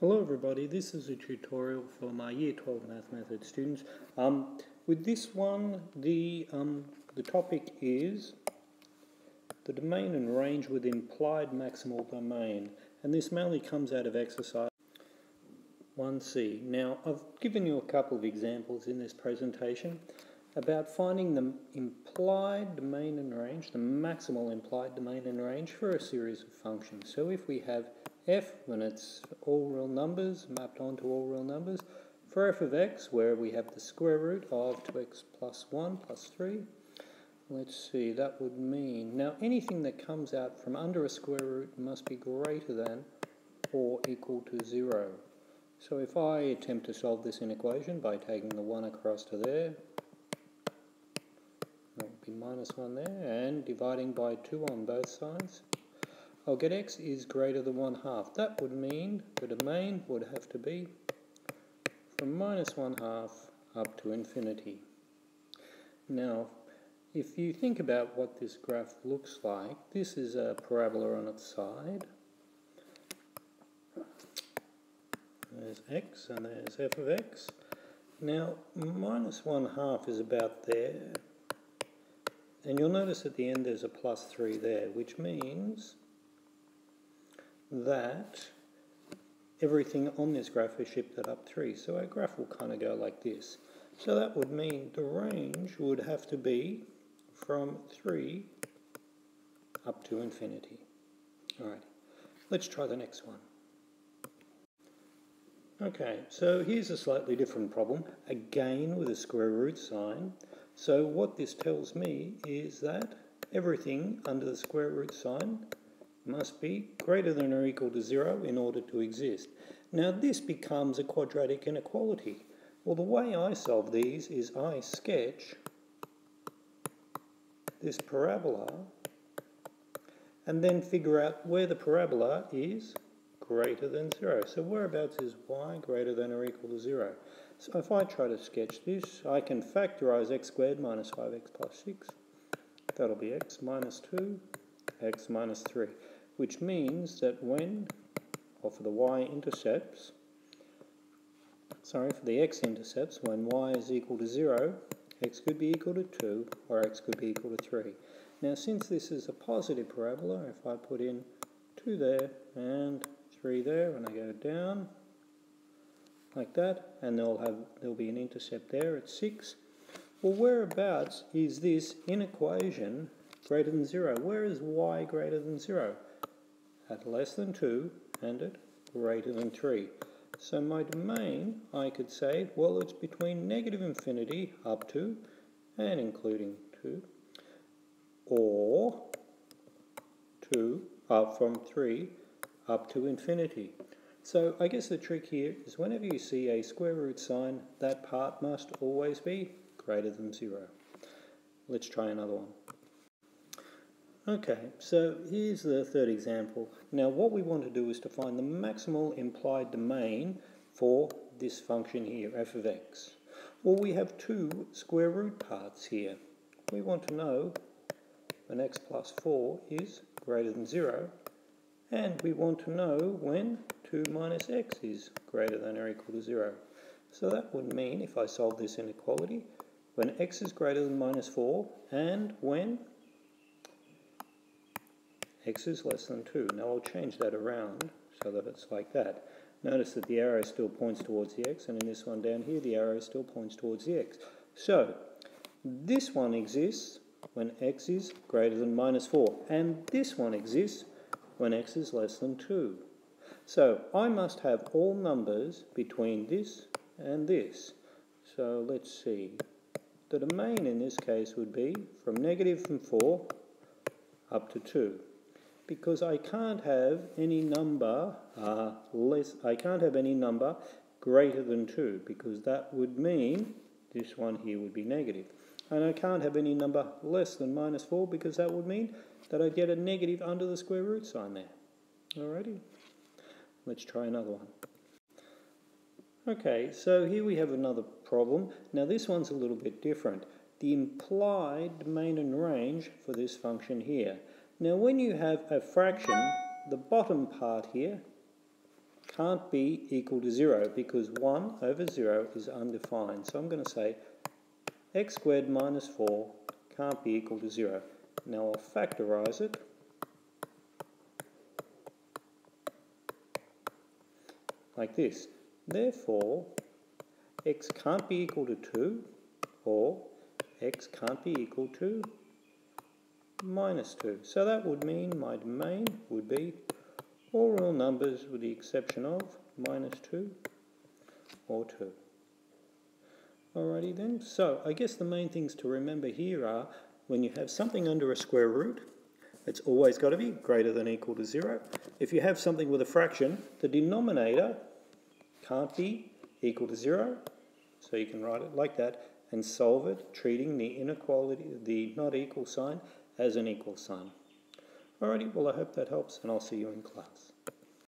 Hello everybody, this is a tutorial for my Year 12 Math Method students. With this one, the topic is the domain and range with implied maximal domain, and this mainly comes out of exercise 1C. Now, I've given you a couple of examples in this presentation about finding the implied domain and range, the maximal implied domain and range for a series of functions. So if we have f, when it's all real numbers, mapped onto all real numbers, for f of x, where we have the square root of 2x plus 1 plus 3, let's see, that would mean, now anything that comes out from under a square root must be greater than or equal to 0. So if I attempt to solve this inequation by taking the 1 across to there, that would be minus 1 there, and dividing by 2 on both sides, I'll get x is greater than 1/2. That would mean the domain would have to be from minus 1/2 up to infinity. Now, if you think about what this graph looks like, this is a parabola on its side. There's x and there's f of x. Now, minus 1/2 is about there. And you'll notice at the end there's a plus 3 there, which means that everything on this graph is shifted up 3. So our graph will kind of go like this. So that would mean the range would have to be from 3 up to infinity. Alright, let's try the next one. Okay, so here's a slightly different problem, again with a square root sign. So what this tells me is that everything under the square root sign must be greater than or equal to 0 in order to exist. Now this becomes a quadratic inequality. Well, the way I solve these is I sketch this parabola and then figure out where the parabola is greater than 0. So whereabouts is y greater than or equal to 0? So if I try to sketch this, I can factorise x squared minus 5x plus 6. That'll be x minus 2, x minus 3. Which means that when, or for the y-intercepts, for the x-intercepts, when y is equal to 0, x could be equal to 2, or x could be equal to 3. Now since this is a positive parabola, if I put in 2 there and 3 there, and I go down like that, and there'll be an intercept there at 6. Well, whereabouts is this inequation greater than 0? Where is y greater than 0? At less than 2 and at greater than 3. So my domain, I could say, well, it's between negative infinity up to and including 2, or 2 up from 3 up to infinity. So I guess the trick here is whenever you see a square root sign, that part must always be greater than 0. Let's try another one. Okay, so here's the third example. Now what we want to do is to find the maximal implied domain for this function here, f of x. Well, we have two square root parts here. We want to know when x plus 4 is greater than 0, and we want to know when 2 minus x is greater than or equal to 0. So that would mean, if I solve this inequality, when x is greater than minus 4 and when x is less than 2. Now I'll change that around so that it's like that. Notice that the arrow still points towards the x, and in this one down here the arrow still points towards the x. So this one exists when x is greater than minus 4, and this one exists when x is less than 2. So I must have all numbers between this and this. So let's see. The domain in this case would be from negative 4 up to 2. Because I can't have any number greater than 2, because that would mean this one here would be negative. And I can't have any number less than minus 4, because that would mean that I'd get a negative under the square root sign there. Alrighty, let's try another one. Okay, so here we have another problem. Now this one's a little bit different. The implied domain and range for this function here. Now when you have a fraction, the bottom part here can't be equal to 0 because 1 over 0 is undefined. So I'm going to say x squared minus 4 can't be equal to 0. Now I'll factorise it. Like this. Therefore, x can't be equal to 2 or x can't be equal to minus 2. So that would mean my domain would be all real numbers with the exception of minus 2 or 2. Alrighty then, so I guess the main things to remember here are when you have something under a square root, it's always got to be greater than or equal to 0. If you have something with a fraction, the denominator can't be equal to 0, so you can write it like that and solve it, treating the inequality, the not equal sign, as an equal sign. Alrighty, well I hope that helps and I'll see you in class.